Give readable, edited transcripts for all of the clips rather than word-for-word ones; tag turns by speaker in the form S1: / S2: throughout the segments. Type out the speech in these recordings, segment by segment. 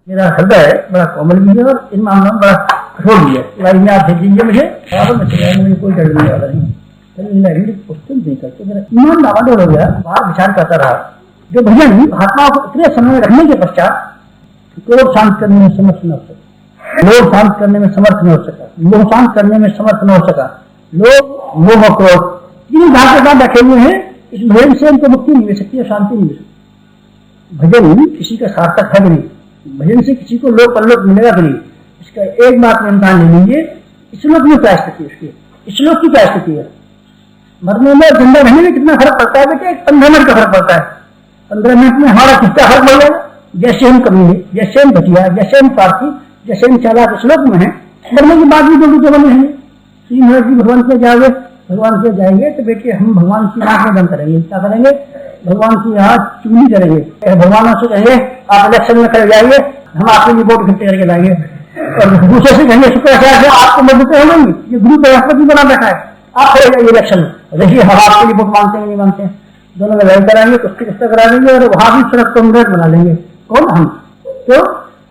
S1: मेरा हृदय बड़ा कोमल भी है और इन मामलों में बड़ा कठोर भी है। लाइन में आप भेज दीजिए मुझे, मुझे कोई डरने वाला नहीं है। क्वेश्चन नहीं करते, मेरा ईमान डावाडोल हो गया, बाहर विचार करता रहा। जो भजन आत्मा को इतने समय रखने के पश्चात क्रोध शांत करने में समर्थ न हो सका, लोभ शांत करने में समर्थ न हो सका, लोभ शांत करने में समर्थ न हो सका, लोभ मोह क्रोध तीन भाग के साथ रखे हुए हैं। इस भजन से उनको मुक्ति नहीं मिल सकती है, शांति नहीं मिल सकती। भजन किसी का सार्थक है भी नहीं, भजन से किसी को लोक परलोक मिलेगा भी नहीं। इसका एक बात में इम्तिहान ले लीजिए, श्लोक में क्या स्थिति है उसकी, श्लोक की क्या स्थिति है। मरने में जिंदा रहने में कितना फर्क पड़ता है बेटे, 15 मिनट का फर्क पड़ता है। 15 मिनट में हमारा कितना फर्क पड़ जाएगा। जैसे हम कमी, जैसे हम घटिया, जैसे हम स्वार्थी, जैसे हम चालाक श्लोक में है, मरने के बाद भी जो बने रहेंगे। श्री महाराज जी भगवान के जाओगे, भगवान के जाएंगे तो बेटे हम भगवान की आंख में बंद करेंगे। क्या करेंगे, भगवान की आंख चुगली करेंगे। भगवान से कहेंगे आप इलेक्शन में खड़े जाइए, हम आपके लिए वोट इकट्ठे करके लाएंगे। और दूसरे से कहेंगे शुक्राचार्य आपको मदद होंगे, ये गुरु बृहस्पति बना बैठा है, आप खड़े जाइए इलेक्शन में, देखिए हम आपके लिए वोट मांगते हैं नहीं मांगते हैं। दोनों में लड़ाई कराएंगे, कुश्ती कुश्ता करा लेंगे और वहां भी सड़क को बना लेंगे। कौन हम? तो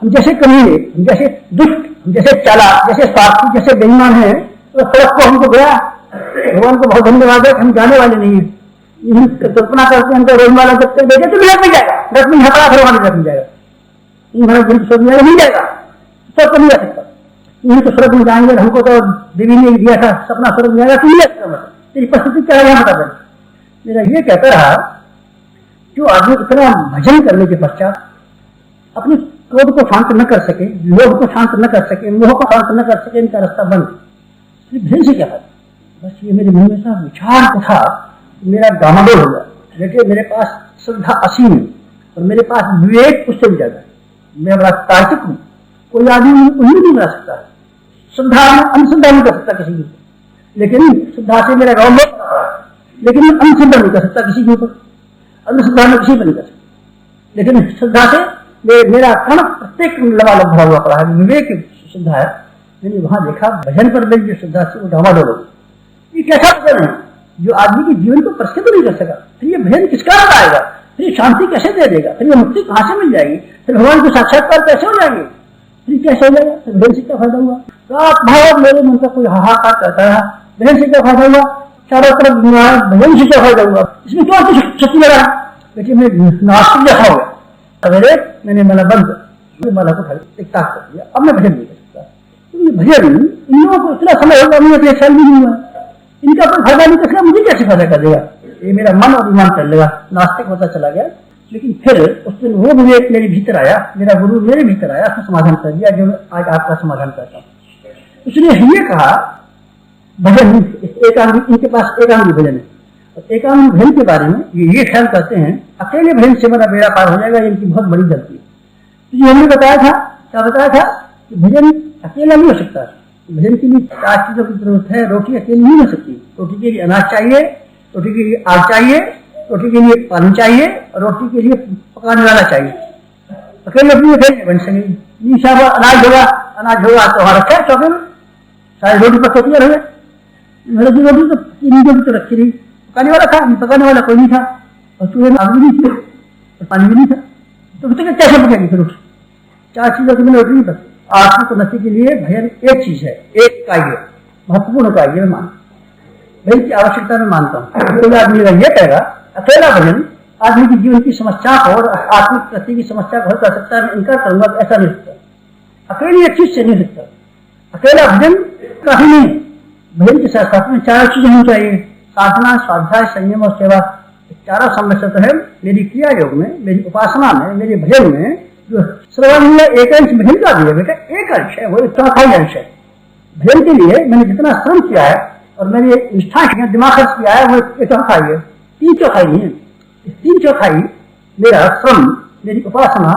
S1: हम जैसे कमीने, हम जैसे दुष्ट, हम जैसे चालाक, जैसे स्वार्थी, जैसे बेईमान है, तो सड़क को हमको गया। भगवान को बहुत धन्यवाद है, हम जाने वाले नहीं है। कल्पना करते हैं रोज वाला जब तक देखे तो मिलत में जाएगा, रथ में हटा फिर वहां मिल जाएगा, मिल जाएगा, सब नहीं जा सकता। यही तो स्वर्ग में जाएंगे, हमको तो देवी ने दिया था सपना स्वर्ग में जाएगा, तो मिलेगा। तेरी परिस्थिति क्या है बता दें। मेरा ये कहता रहा, जो आदमी इतना भजन करने के पश्चात अपने क्रोध को शांत न कर सके, लोभ को शांत न कर सके, मोह को शांत न कर सके, इनका रास्ता बंद। भजन से क्या था, बस ये मेरे मन में सा विचार को था, मेरा डामाडोल हो गया। देखिए मेरे पास श्रद्धा असीम है और मेरे पास विवेक उससे भी ज्यादा है। मैं बड़ा तार्किक हूँ, कोई आदमी उम्मीद नहीं बना सकता, श्रद्धा में अंधश्रद्धा नहीं कर सकता किसी की, लेकिन श्रद्धा से मेरा गाँव में, लेकिन अंधश्रद्धा नहीं कर सकता किसी के ऊपर, अंधश्रद्धा में किसी पर नहीं कर सकता। लेकिन श्रद्धा से मेरा कण प्रत्येक लबालब भरा हुआ पड़ा है, विवेक श्रद्धा है। मैंने वहां देखा भजन पर मेरी जो श्रद्धा से वो डामाडोल हो गई। ये कैसा भजन है जो आदमी के जीवन को प्रसिद्ध नहीं कर सका, फिर ये भजन किसका आएगा, फिर ये शांति कैसे दे देगा, फिर ये मुक्ति कहां से मिल जाएगी, फिर भगवान को साक्षात्कार कैसे हो जाएंगे, फिर कैसे हो जाएगा, फिर भजन से क्या फायदा हुआ। रात भर मेरे मन का कोई हाहाकार करता रहा, भजन से क्या फायदा हुआ, चारों तरफ भजन से क्या फायदा हुआ, इसमें क्या शक्ति लगा। लेकिन मैं नास्तिक जैसा हो गया, सवेरे मैंने मला बंद मला को एक ताक कर दिया, अब मैं भजन नहीं कर सकता। तो ये भजन इन लोगों को इतना समय होगा, मुझे एक साल भी नहीं हुआ, इनका कोई फायदा नहीं कर, मुझे कैसे फायदा कर देगा। ये मेरा मन और ईमान कर लेगा, नास्तिक होता चला गया। लेकिन फिर उस दिन वो विवेक मेरे भीतर आया, मेरा गुरु मेरे भीतर आया, उसने समाधान कर दिया जो आज आपका समाधान करता हूँ। इसलिए ये कहा भजन एकांगी, इनके पास एकांगी भजन है। और एकांगी भजन के बारे में ये ख्याल करते हैं अकेले भजन से मेरा बेड़ा पार हो जाएगा, इनकी बहुत बड़ी गलती है। तो ये हमने बताया था, क्या बताया था कि भजन अकेला नहीं हो सकता, भजन के लिए 4 चीजों की जरूरत है। रोटी अकेली नहीं हो सकती, रोटी के लिए अनाज चाहिए, रोटी के लिए आग चाहिए, रोटी के लिए पानी चाहिए और रोटी के लिए पकाने वाला चाहिए। अकेले अपनी बन सकेगी, अनाज होगा तो वहां रखा है चौके में, सारी रोटी पक तैयार हो गए। रोटी तो चीनी तो रखी रही, पकाने वाला था, पकाने वाला कोई नहीं था, और चूल्हे में आग भी नहीं थी और पानी भी नहीं था, तो कैसे पकेगी फिर रोटी। 4 चीजों के बिना रोटी नहीं पकती। आत्मा को नशे के लिए भजन एक चीज है, एक इकाई है, महत्वपूर्ण इकाई है। मैं मानता हूँ भजन की आवश्यकता में मानता हूँ। कोई आदमी ये कहेगा अकेला भजन आदमी की जीवन की समस्या को और आत्मिक प्रति की समस्या को हल कर सकता है, मैं इनकार करूंगा, ऐसा नहीं सकता। अकेली एक चीज से नहीं सकता, अकेला भजन काफी नहीं। भजन के साथ साथ में 4 चीजें होनी चाहिए, साधना, स्वाध्याय, संयम और सेवा। 4 सम्मिश्रित है मेरी क्रिया योग में, मेरी उपासना में, मेरे भजन में। जो श्रवण में एक अंश भजन का भी है बेटा, एक अंश है, वो 4 अंश है। भजन के लिए मैंने जितना श्रम किया है और मेरी निष्ठा दिमाग खर्च किया है, वो 1/4 है, 3/4 नहीं है। 3/4 मेरा श्रम, मेरी उपासना,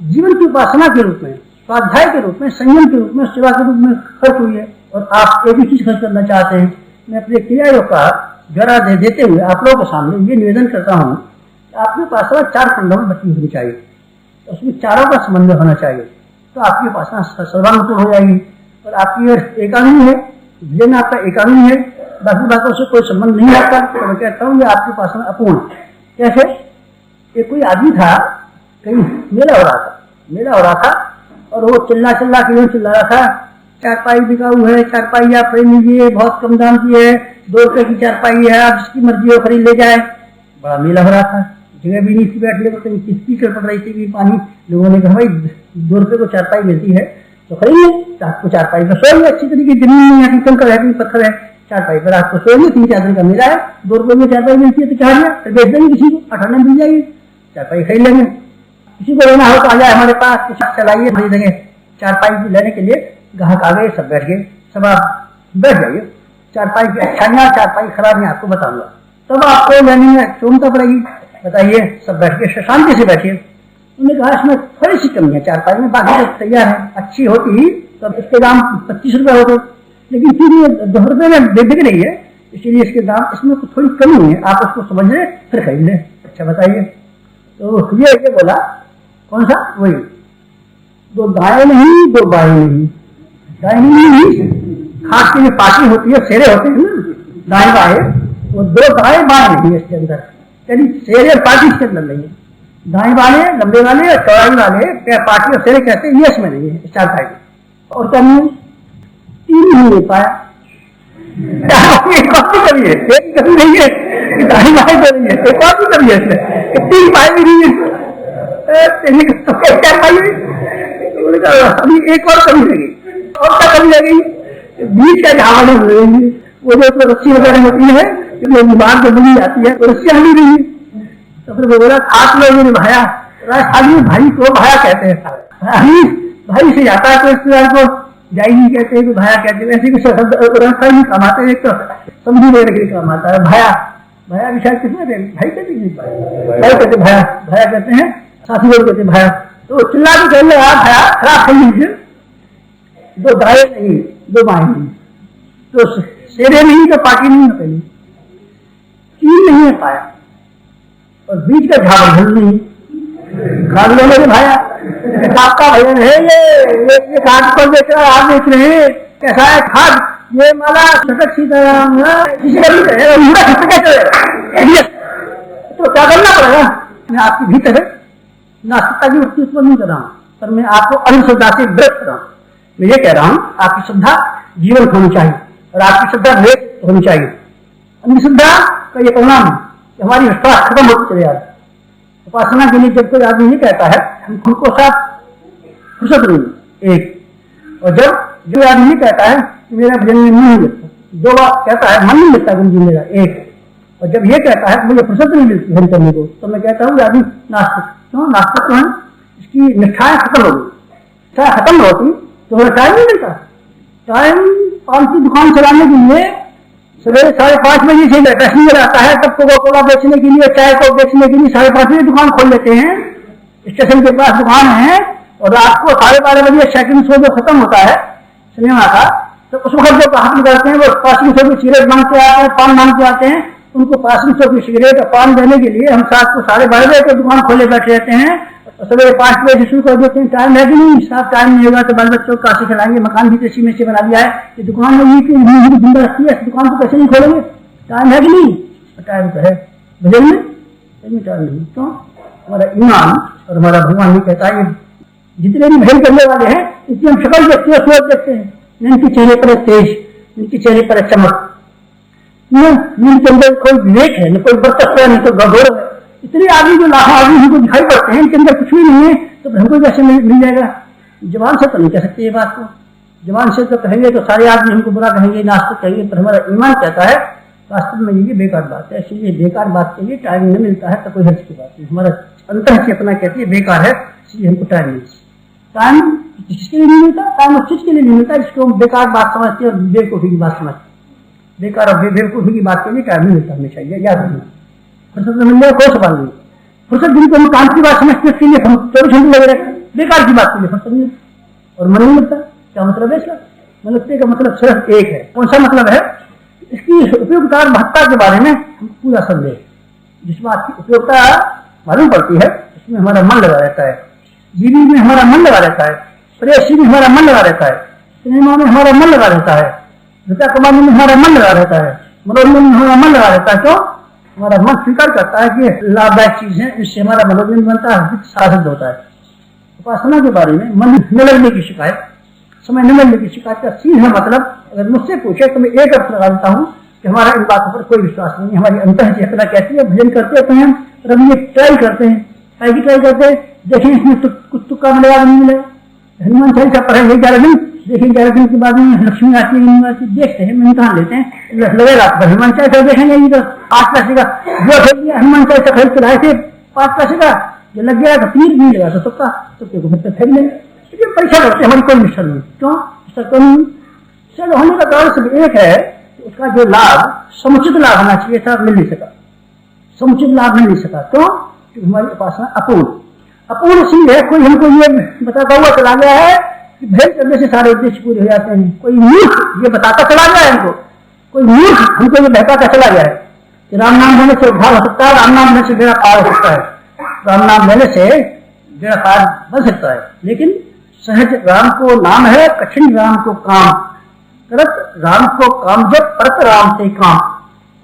S1: जीवन की उपासना के रूप में, स्वाध्याय के रूप में, संयम के रूप में, सेवा के रूप में खर्च हुई है। और आप एक ही चीज खर्च करना चाहते हैं। मैं अपने क्रिया योग का जरा देते हुए आप लोगों के सामने ये निवेदन करता हूँ कि आपकी उपासना 4 खंडों में बटी होनी चाहिए, उसमें चारों का समन्वय होना चाहिए, तो आपकी उपासना सर्वांग हो जाएगी। और आपकी एकांगी है, भजन आपका एकांगी है, बाकी बातों से कोई संबंध नहीं आता, तो मैं कहता हूँ ये आपकी उपासना अपूर्ण। कैसे? एक कोई आदमी था, कहीं मेला हो रहा था, और वो चिल्ला के चिल्ला रहा था, चारपाई बिकाऊ है, चारपाई आप खरीद लीजिए, बहुत कम दाम की है, 2 रुपए की चारपाई है, आप जिसकी मर्जी हो खरीद ले जाए। बड़ा मेला हो रहा था, जगह भी नहीं थी बैठने को, कहीं किसकी चल पड़ रही थी भी पानी। लोगों ने कहा भाई 2 रुपए को चारपाई मिलती है तो खरीदिए, रात को चारपाई पर सोएंगे, अच्छी तरीके जमीन में यहाँ कंकड़ है, पत्थर है, चारपाई पर रात को सोएंगे, 3-4 दिन का मेला है, 2 रुपए में चारपाई मिलती है तो चाह लिया, फिर बेच देंगे किसी को, 8 आने मिल जाएगी, चारपाई खरीद लेंगे। किसी को लेना हो तो आ जाए हमारे पास, चलाइए खरीद देंगे। चारपाई लेने के लिए ग्राहक आ गए, सब बैठ गए, सब आप बैठ जाइए, चारपाई की अच्छाइयाँ, चारपाई खराब मैं आपको बताऊंगा, तब आपको लेने में चूमता पड़ेगी, बताइए। सब बैठ के शांति से बैठिए। उन्होंने कहा इसमें थोड़ी सी कमी है चारपाई में, बाकी सब तैयार है, अच्छी होती तो इसके दाम 25 रुपए होते, लेकिन फिर ये 2 रुपए में बिक रही है, इसीलिए इसके दाम, इसमें थोड़ी कमी है, आप उसको समझ लें फिर खरीद लें। अच्छा बताइए। तो ये बोला कौन सा, वही 2 दाएं नहीं 2 बाएं नहीं, दाएं नहीं, खास के लिए पार्टी होती है, शेरे होते हैं ना दाएं बाएं, वो 2 दाएं बाएं नहीं है इसके अंदर, यानी शेरे और पार्टी इसके अंदर नहीं है। दाएं वाले, लंबे वाले, चौड़ाई वाले, पार्टी और शेरे कहते हैं, ये इसमें नहीं है चारपाई। और कमी 3 नहीं ले पाया, एक कॉपी कमी है, एक कमी नहीं है, दाएं बाएं तो नहीं है, एक कॉपी कमी है इसमें, 3 पाए भी नहीं है, अभी एक और कमी लगी, और क्या कमी लगी, बीच का झावड़ लगेगी, वो जो रस्सी वगैरह होती है जो बाहर से बनी जाती है, वो रस्सी हली नहीं। तो फिर वो बोला खास लोगों ने भाया, राजस्थानी भाई को भाया कहते हैं, भाई से जाता है तो रिश्तेदार को जाई कहते हैं, भाया कहते हैं, ऐसे कुछ राजस्थानी काम आते हैं, एक तो समझी लेने के लिए काम आता है भाया। भाया भी शायद किसने भाई कहते हैं, भाई कहते भाया, भाया कहते हैं, साथी लोग कहते भाया। तो चिल्ला के कह रहे भाया खराब कर लीजिए, 2 दाएं नहीं 2 बाएं नहीं, तो शेरे नहीं तो पार्टी नहीं पहले, 3 नहीं है पाया, और बीच का झाड़ नहीं खाद लेने के भाया, आपका भजन है ये खाद पर बेच रहा आप बेच रहे हैं, कैसा है खाद, ये माला सटक सीताराम तो क्या करना पड़ेगा। मैं आपके भीतर नास्तिकता की वृत्ति उत्पन्न नहीं कर रहा हूँ, पर मैं आपको अंधश्रद्धा से विरक्त कर रहा हूँ। मैं ये कह रहा हूँ आपकी श्रद्धा जीवन होनी चाहिए और आपकी श्रद्धा वेद होनी चाहिए। अंधश्रद्धा का ये परिणाम हमारी विश्वास खत्म होती चले जाती। उपासना के लिए जब कोई आदमी ये कहता है हम खुद को साथ फुर्सत नहीं एक, और जब जो आदमी ये कहता है कि मेरा भजन में नहीं लगता, 2 बार कहता है मन नहीं लगता गुरु जी मेरा एक, और जब ये कहता है मुझे फुर्सत नहीं मिलती भजन करने को, तो मैं कहता हूँ आदमी नास्तिक। क्यों नास्तिक तो है, इसकी निष्ठाएं खत्म हो गई, निष्ठा खत्म होती तो हमें टाइम नहीं मिलता। टाइम पान की दुकान चलाने के लिए सवेरे 5:30 बजे से पैसेंजर आता है, तब कोका कोला बेचने के लिए, चाय को बेचने के लिए 5:30 बजे दुकान खोल लेते हैं, स्टेशन के पास दुकान है, और रात को 12:30 बजे सेकंड शो जो खत्म होता है सिनेमा का, तो उस वक्त जो हाथ निकालते हैं वो पासिंग शो की सिगरेट मांगते आते हैं, पान मांगते आते हैं, उनको पासिंग शो की सिगरेट और पान देने के लिए हम रात को 12:30 बजे तक दुकान खोले बैठे रहते हैं, सवेरे 5 बजे शुरू कर देते हैं। टाइम है कि नहीं, साफ टाइम नहीं होगा तो बाल बच्चों को कैसे खिलाएंगे, मकान भी इसी में से बना दिया है, ये दुकान में ये जिंदा रखती है, दुकान को कैसे नहीं खोलेंगे, टाइम है कि नहीं, टाइम तो है भजन में, टाइम नहीं। तो हमारा ईमान और हमारा भगवान ये कहता है जितने भी भजन करने वाले हैं इसकी हम शक्ल देखते हैं, सोच देखते हैं, इनके चेहरे पर तेज, इनके चेहरे पर चमक, इनके अंदर कोई विवेक है, न कोई बर्तक है, न कोई गौरव है। इतने आदमी जो लाखों आदमी हमको दिखाई पड़ते हैं, इनके अंदर कुछ भी नहीं है, तो हमको कैसे मिल जाएगा। जवान से तो नहीं कह सकते ये बात को, जवान से तो कहेंगे तो सारे आदमी हमको बुरा कहेंगे, नास्तिक कहेंगे, पर हमारा ईमान कहता है वास्तव में ये बेकार बात है। इसलिए बेकार बात के लिए टाइम नहीं मिलता है तो कोई हर्ष की बात नहीं, हमारा अंतर चेतना कहती है बेकार है, इसलिए हमको टाइम नहीं। टाइम किसके लिए नहीं मिलता, टाइम उस चीज के लिए नहीं मिलता जिसको हम बेकार बात समझते हैं और बेवकूफी की बात समझते हैं। बेकार और बेवकूफी की बात के लिए टाइम नहीं मिलता हमेशा, याद रखना। फुर्सत मिल जाए कोई सवाल नहीं, फुर्सत जिनको हम काम की बात समझते हैं इसलिए हम 24 घंटे लगे रहते हैं, बेकार की बात के लिए फुर्सत नहीं, और मन नहीं मिलता। क्या मतलब है इसका, मनोवृत्ति का मतलब सिर्फ एक है। कौन सा मतलब है, इसकी उपयोगिता और महत्ता के बारे में हम पूरा संदेह, जिस बात की उपयोगिता मालूम पड़ती है उसमें हमारा मन लगा रहता है, जीवी में हमारा मन लगा रहता है, प्रेसी में हमारा मन लगा रहता है, सिनेमा में हमारा मन लगा रहता है, रुपया कमाने में हमारा मन लगा रहता है, मनोरंजन में हमारा मन लगा रहता है। क्यों, हमारा मन स्वीकार करता है कि लाभदायक चीज है, इससे हमारा मनोरंजन बनता है, साधन होता है। उपासना के बारे में मन न लगने की शिकायत, समय न लगने की शिकायत का सीधा मतलब अगर मुझसे पूछे तो मैं एक अर्थ लगा देता हूँ कि हमारा इन बातों पर कोई विश्वास नहीं है। हमारी अंतः चेतना कहती है भजन करते हैं हम, और हम ये ट्राई करते हैं, ट्राई करते हैं, देखें इसमें कुछ तुक्का मिलेगा नहीं मिलेगा। हनुमान चालीसा पढ़ेंगे 11 दिन, देखेंगे 11 दिन के बाद में लक्ष्मी आती है नहीं आती, देखते हैं, इम्तिहान लेते हैं, लगेगा हनुमान चालीसा देखेंगे इधर 5 पैसे का जो हनुमान चालीसा खरीद के लाए थे 5 पैसे का, जो लग गया तो तीर भी लगा तो तुक्का, तुक्के को फिर फेंक लेंगे। परीक्षा करते हमारी कोई मिश्रण नहीं, क्यों सर होने का कारण सिर्फ एक है, उसका जो लाभ समुचित लाभ होना चाहिए था मिल नहीं सका, समुचित लाभ मिल नहीं सका। क्यों? क्योंकि हमारी उपासना अपूर्ण सी है। कोई हमको ये बताता हुआ चला गया है कि भेद करने से सारे उद्देश्य पूरे हो जाते हैं, कोई मूर्ख ये बताता चला गया है हमको, कोई मूर्ख हमको ये बहकाता चला गया है कि राम नाम लेने से उद्धार हो सकता है, राम नाम लेने से बेड़ा पार हो सकता है, राम नाम लेने से बेड़ा पार बन सकता है। लेकिन सहज राम को नाम है, कठिन राम को काम, करत राम को काम, जब परत राम से काम।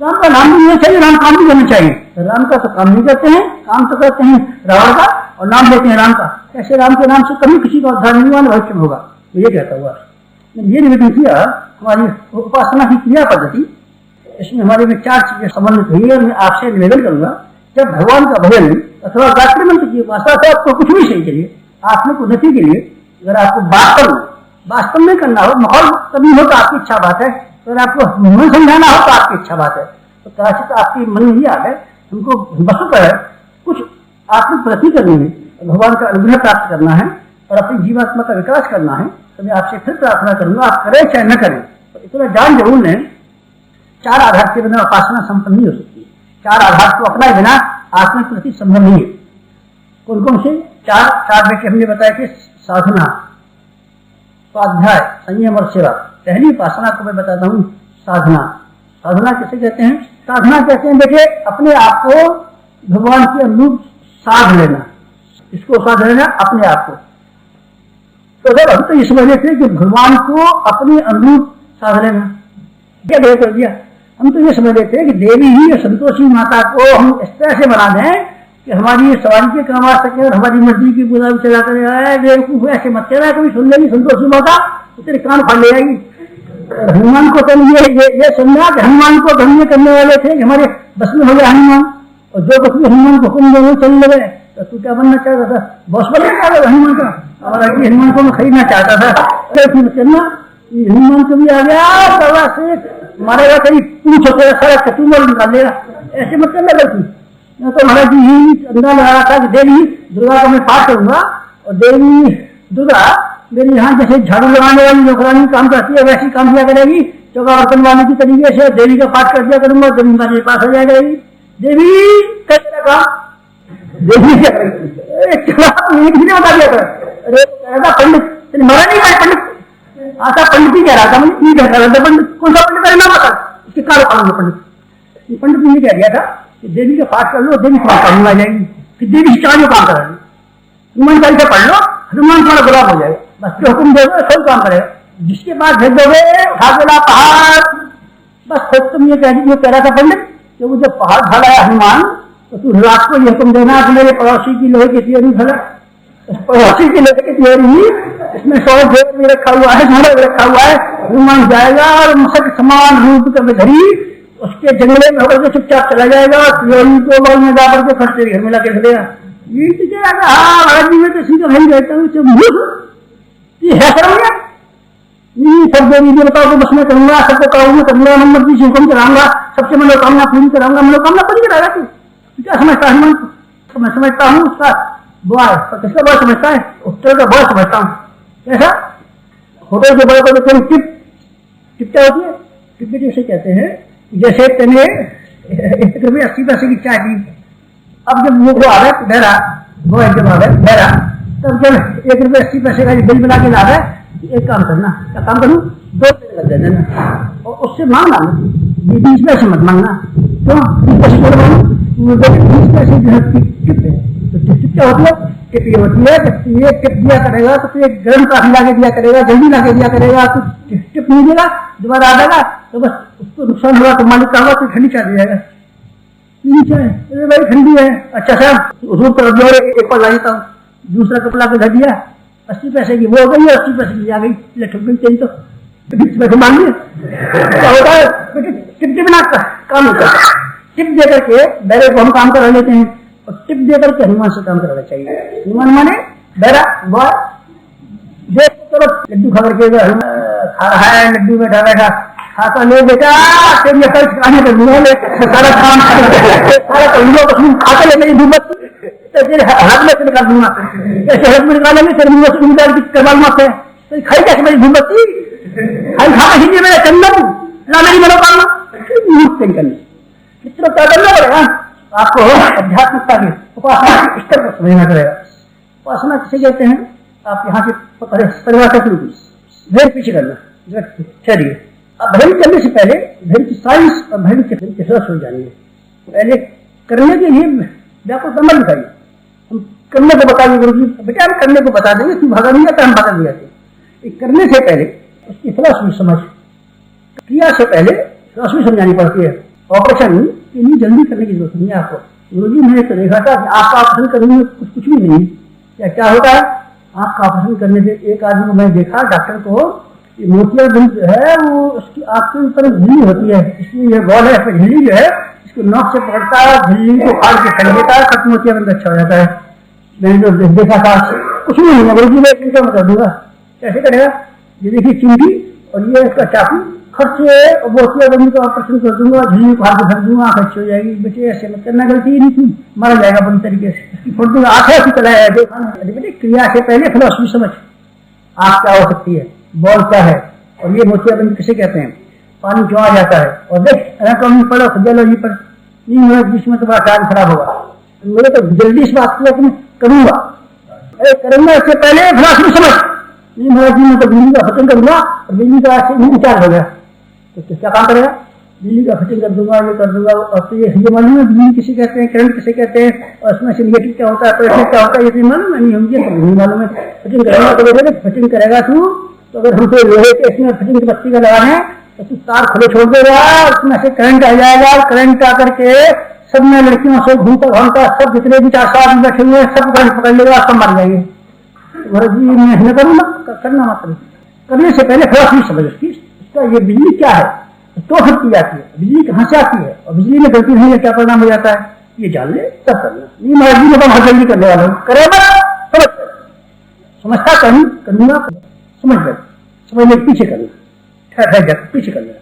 S1: राम का नाम भी लेना चाहिए, राम काम भी करना चाहिए। राम का तो काम नहीं करते हैं, काम तो करते हैं रावण का और नाम लेते हैं राम का। ऐसे राम के नाम से कभी किसी का उद्धार नहीं हुआ, भविष्य में होगा, तो ये कहता हुआ मैंने ये निवेदन किया। हमारी उपासना की क्रिया पद्धति, इसमें हमारे में 4 चीजें संबंधित हुई है। मैं आपसे निवेदन करूंगा, जब भगवान का भजन अथवा गायत्री मंत्र की उपासना से आपको कुछ भी सही चलिए, आत्मिक उन्नति के लिए अगर आपको वास्तव में करना हो, माहौल तभी हो तो आपकी इच्छा बात है, अगर आपको मन समझाना हो तो आपकी इच्छा बात है। तो काशी तो आपकी मन में ही आ गए, हमको वस्तुतः कुछ आत्मिक प्रगति करनी है, भगवान का अनुग्रह प्राप्त करना है और अपनी जीवात्मा का विकास करना है। तो मैं आपसे फिर प्रार्थना करूंगा, आप करें चाहे न करें, तो इतना जान जरूर लें 4 आधार के बिना उपासना संपन्न नहीं हो सकती। 4 आधार को अपनाए बिना आत्मिक प्रगति संभव नहीं है। कौन कौन से 4 बेटे हमने बताया कि साधना, स्वाध्याय, संयम और सेवा। पहली उपासना को मैं बताता हूँ साधना। साधना किसे कहते हैं? साधना कहते हैं देखिए अपने आप को भगवान के अनुरूप साध लेना। इसको साध लेना अपने आप को। तो जब हम तो इस वजह से कि भगवान को अपने अनुरूप साध लेना क्या कर दिया, हम तो ये समझ लेते हैं कि देवी ही संतोषी माता को हम इस तरह से बना दें कि हमारी ये सवारी के काम आ सके और हमारी मर्जी की पूजा भी चला कर। ऐसे मत कह रहा है, कभी सुन लेगी संतोषी माता तो तेरे कान फाड़ ले जाएगी। हनुमान को तो ये सुनना कि हनुमान को धन्य करने वाले थे कि हमारे बस में हो गया हनुमान, और जो बस में हनुमान को हुक्म देने चल लगे। तो तू क्या बनना चाहता था? बॉस बनना चाहता था हनुमान का, और अभी हनुमान को मैं खरीदना चाहता था। चलना हनुमान को भी आ गया सवा से मारेगा, कहीं पूछ होकर सारा कचूमर निकाल लेगा। ऐसे मत करना गलती। तो महाराज जी ही अंदाजा लगा था कि देवी दुर्गा का मैं पाठ करूंगा और देवी दुर्गा मेरे यहाँ जैसे झाड़ू लगाने वाली नौकरानी काम करती है वैसी काम किया करेगी। चौका बर्तन वाले की तरीके से देवी का पाठ कर दिया करूंगा, देवी मेरे पास आ जाएगी। देवी कैसे काम देवी क्या बता दिया कर। अरे पंडित मरा नहीं है, पंडित आता पंडित ही कह रहा था, मैं कह रहा था पंडित कौन सा पंडित है नाम बता, इसके कारण पाऊंगा पंडित। पंडित ने कह दिया था कि देवी का पाठ कर लो, देवी तुम्हारा काम आ जाएगी, फिर देवी चारों काम करेगी। हनुमान चालीसा पढ़ लो, हनुमान तुम्हारा गुलाब हो जाएगा, बस जो हुक्म दोगे सब काम करेगा। जिसके पास भेज दोगे उठा के ला पहाड़, बस फिर तुम ये कह रहा था पंडित कि वो जब पहाड़ ढाला है हनुमान, तो तू रात को ये हुक्म देना कि मेरे पड़ोसी की लोहे की तियोरी ढला, पड़ोसी की लोहे की तियोरी इसमें 100 जेब में रखा हुआ है, झोले में रखा हुआ है। हनुमान जाएगा और मसक समान रूप का धरी उसके जंगले में होकर के चुपचाप चला जाएगा, तियोरी को बल में जाकर के खर्चे घर में ला के खड़ेगा। ये हाँ महाराज जी में तो सीधा भाई रहता हूँ, है करूंगा सब देवी देवताओं को बस में करूंगा, सबको करूंगा, नंबर की हुक्म कराऊंगा, सबसे मनोकामना पूरी कराऊंगा। मनोकामना पूरी कराएगा तू क्या समझता है हनुमान को? मैं समझता हूँ उसका बॉय, किसका बॉय समझता है? उत्तर का बॉय समझता हूँ। ऐसा होटल के बड़े को टिप क्या होती है? टिप उसे कहते हैं जैसे तेने 1 रुपये 80 पैसे की चाय पी, अब जब वो आ रहा है बहरा, वो जब आ रहा है बहरा, तब जब 1 रुपये 80 पैसे का बिल बना के ला रहा है, एक काम करना, क्या काम करूँ? 2 रुपये लग देना और उससे मांगना, 20 पैसे मत मांगना। तो 20 पैसे जो मांगो 20 पैसे जो है टिप है। तो टिप क्या होती है? टिप ये होती है कि ये टिप दिया करेगा तो फिर एक गर्म काफी लाके दिया करेगा, जल्दी लाके दिया करेगा, तो टिप नहीं देगा दोबारा आ जाएगा तो बस उसको नुकसान हुआ तो मालिक का होगा तो ठंडी चाह जाएगा। अरे भाई ठंडी है, अच्छा सर रूप कर दिया, एक बार ला देता हूँ, दूसरा कपड़ा के धर दिया, 80 पैसे की वो हो गई, 80 पैसे की आ गई, ले ठुक गई चेन, तो बीच में मांग लिया। क्या होता है, टिप बिना काम नहीं करता। टिप दे करके बैरे को हम काम करा लेते हैं, और टिप दे करके हनुमान से काम कराना चाहिए। हनुमान माने बैरा बॉय, चलो लड्डू खा करके खा रहा है, लड्डू बैठा बैठा खाता ले बेटा, तेरी अकल ठिकाने पे मुँह ले, सारा काम सारा कलियों को खाते ले, मेरी हिम्मत तेरे हाथ में से निकाल दूंगा, ऐसे हाथ में निकालेंगे तेरे मुँह से निकाल के करवा लूंगा, तो खाई कैसे मेरी हिम्मत थी, खाई खा लीजिए मेरा चंदन, ना मेरी मनोकामना करनी। मित्रों क्या करना पड़ेगा आपको, अध्यात्मिकता की उपासना स्तर को समझना पड़ेगा। उपासना किसे कहते हैं, आप यहाँ से परिभाषा शुरू की, धैर्य पीछे करना, ठहरिए। अब धैर्य करने से पहले धैर्य की साइंस और धैर्य के रस हो जाएंगे। पहले करने के लिए व्यापक समझ दिखाइए, हम करने को बताइए, गुरु जी बेटा हम करने को बता देंगे, तू भागा नहीं जाता, हम भागा नहीं जाते। करने से पहले उसकी फिलॉसफी समझ, क्रिया से पहले फिलॉसफी समझानी पड़ती है। ऑपरेशन के लिए जल्दी करने की जरूरत नहीं है आपको। गुरु जी मैंने तो देखा था आपका ऑपरेशन करने में कुछ भी नहीं, क्या होता है, आँख का ऑपरेशन करने से एक आदमी को मैं देखा, डॉक्टर को मोतियाबिंद जो है वो उसकी आँख के ऊपर झिल्ली होती है, इसलिए ये बॉल है, झिल्ली जो है इसको नोक से पकड़ता है, झिल्ली को फाड़ के फेंक देता है, खत्म मोतियाबिंद अच्छा हो जाता है। मैंने जो देखा था कुछ भी नहीं है, गुरु जी मैं इनका बता दूंगा कैसे करेगा। ये देखिए चिमटी और ये इसका चाकू, खर्च मोतियाबिंद का ऑपरेशन कर दूंगा, झिल्ली को फाड़ के फेंक दूंगा, आँख अच्छी हो जाएगी। बेटे ऐसे मत करना, गलती नहीं थी, मारा जाएगा बुरी तरीके से, इसकी फोड़ दूंगा, आँख ऐसी चलाया बेटे। क्रिया से पहले फिलॉसफी समझ, आँख क्या हो सकती है, बॉल क्या है, और ये मोतियाबिंद किसे कहते हैं, पानी क्यों आ जाता है, और देख एनाटॉमी पढ़ो, फिजियोलॉजी पर नहीं हुआ जिसमें तुम्हारा टाइम खराब होगा। मेरे तो जल्दी इस बात को करूंगा, अरे करूंगा इससे पहले फिलॉसफी समझ। नहीं महाराज जी मैं तो बिजली का फिटिंग करूंगा, और बिजली का विचार हो गया तो क्या काम करेगा, बिजली का फिटिंग कर दूंगा, ये कर दूंगा। और तो ये मालूम है बिजली किसे कहते हैं, करंट किसे कहते हैं, और उसमें से निगेटिव क्या होता है, पॉजिटिव क्या होता है, ये मालूम नहीं, मुझे नहीं मालूम है। फिटिंग करेगा तो फिटिंग करेगा तू, तो अगर हमसे लोहे के इसमें फिटिंग की बत्ती का लगाना है तो तू तार खुले छोड़ देगा, उसमें से करंट आ जाएगा, करंट आकर के सब में लड़कियों से घूमता सब जितने भी 4 साल बैठे हुए सब करंट पकड़ लेगा, सब मर जाएंगे। महाराज जी मैं करूँगा, करना मत करिए। करने से पहले फिलॉसफी समझ उसकी, इसका ये बिजली क्या है, तो फिर की जाती है, बिजली कहाँ से आती है, और बिजली में गलती नहीं है क्या परिणाम हो जाता है, ये जान ले तब करना। नहीं महाराज जी मैं तो बहुत जल्दी करने वाला हूँ, करेगा समझता कहीं करूंगा, समझ गए, समझने के पीछे करना, ठहर जाकर पीछे करना,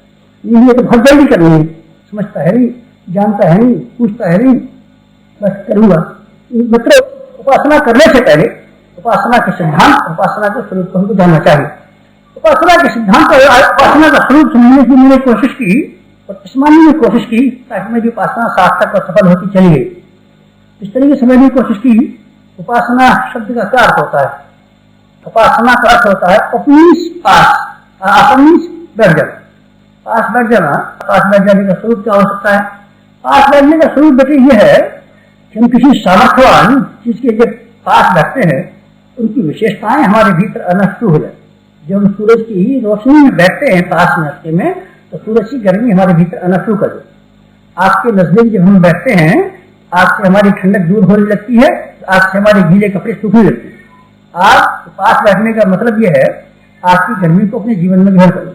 S1: ये तो बहुत जल्दी करनी है, समझता है नहीं, जानता है नहीं, पूछता है नहीं, बस करूंगा। मतलब उपासना करने से पहले उपासना के सिद्धांत, उपासना के स्वरूप को हमको जानना चाहिए। उपासना के सिद्धांत और उपासना का स्वरूप समझने की मैंने कोशिश की और समझने की कोशिश की, ताकि मेरी उपासना सार्थक और सफल होती चली गई। इस तरीके से समझने की कोशिश की। उपासना शब्द का क्या अर्थ होता है, उपासना का अर्थ होता है अपनीस पास, अपनीस बैठ जाना, पास बैठ जाना। पास बैठ जाने का स्वरूप क्या हो सकता है, पास बैठने का स्वरूप बेटे ये है कि हम किसी सामर्थ्यवान चीज के जब पास बैठते हैं उनकी विशेषताएं हमारे भीतर आना शुरू हो जाती है। जब हम सूरज की रोशनी में बैठते हैं पास में में, तो सूरज की गर्मी हमारे भीतर आना शुरू कर देती है। आग के नजदीक जब हम बैठते हैं, आग से हमारी ठंडक दूर होने लगती है, आग से हमारे गीले कपड़े सूखने लगते हैं। आग पास बैठने का मतलब यह है आग की गर्मी को अपने जीवन में ग्रहण करना।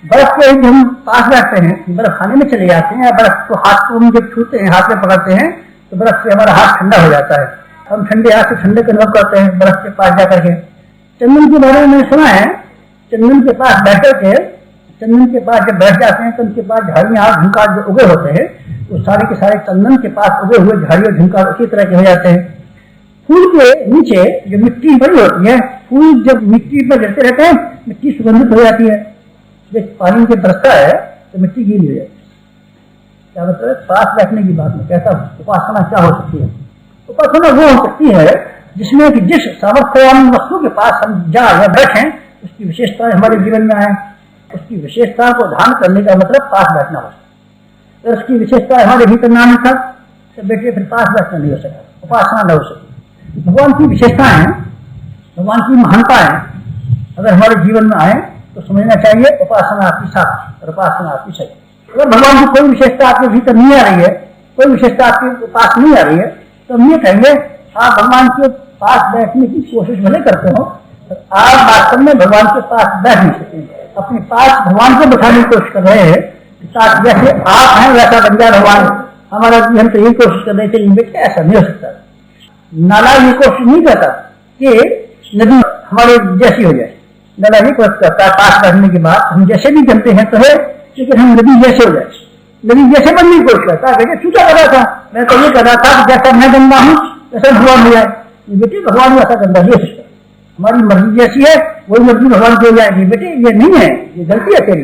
S1: बर्फ के जब हम पास बैठते हैं, बर्फ खाने में चले जाते हैं, बर्फ को हाथ को हम जब छूते हैं, हाथ में पकड़ते हैं, तो बर्फ से हमारा हाथ ठंडा हो जाता है, हम ठंडे हाथ से ठंडक अनुभव करते हैं बर्फ के पास जाकर के। चंदन के बारे में मैंने सुना है, चंदन के पास बैठ करके, चंदन के पास जब बैठ जाते हैं तो उनके पास झाड़ियाँ झुमकार जो उगे होते हैं, वो सारे के सारे चंदन के पास उगे हुए झाड़ियों झुमकार उसी तरह के हो जाते हैं। फूल के नीचे जो मिट्टी बड़ी होती है, फूल जब मिट्टी पर गिरते रहते हैं, मिट्टी सुगंधित हो जाती है। जब पानी जब बरसता है तो मिट्टी गीली हो जाती है। क्या मतलब पास बैठने की बात में कहता हूँ, उपासना क्या हो सकती है, उपासना वो हो सकती है जिसमें कि जिस सामर्थ्यवान वस्तु के पास हम जाए या बैठे उसकी विशेषताएं हमारे जीवन में आए, उसकी विशेषता को ध्यान करने का मतलब पास बैठना हो सकता। अगर उसकी विशेषता हमारे भीतर ना था तो बेटे फिर पास बैठना नहीं हो सका, उपासना न हो सकी। भगवान की विशेषताएं, भगवान की महानताएं अगर हमारे जीवन में आए तो समझना चाहिए उपासना आपकी साथ और उपासना आपकी सही। अगर भगवान की कोई विशेषता आपके भीतर नहीं आ रही है, कोई विशेषता आपके पास नहीं आ रही है, तो हम ये कहेंगे आप भगवान के पास बैठने की कोशिश भले करते हो, आप वास्तव में भगवान के पास बैठ नहीं सकते। अपने पास भगवान को बैठाने की कोशिश कर रहे हैं, जैसे आप हैं वैसा बन जाए भगवान हमारा। हम तो यही कोशिश कर रहे थे, बेटे ऐसा नहीं हो सकता। नाला ये कोशिश नहीं करता कि नदी हमारे जैसी हो जाए। नाला ये कोशिश करता है पास बैठने के बाद हम जैसे भी जमते हैं तो है, लेकिन हम नदी जैसे हो जाए। नदी जैसे बनने की कोशिश करता है, छूटा कर रहा था, मैं तो ये कर रहा था कि जैसा मैं गंदा हूँ वैसा भगवान हो जाए। बेटे भगवान वैसा गंदा नहीं हो सकता, हमारी मर्जी जैसी है वही मर्जी भगवान की हो जाएगी। बेटे ये नहीं है, ये गलती है तेरी।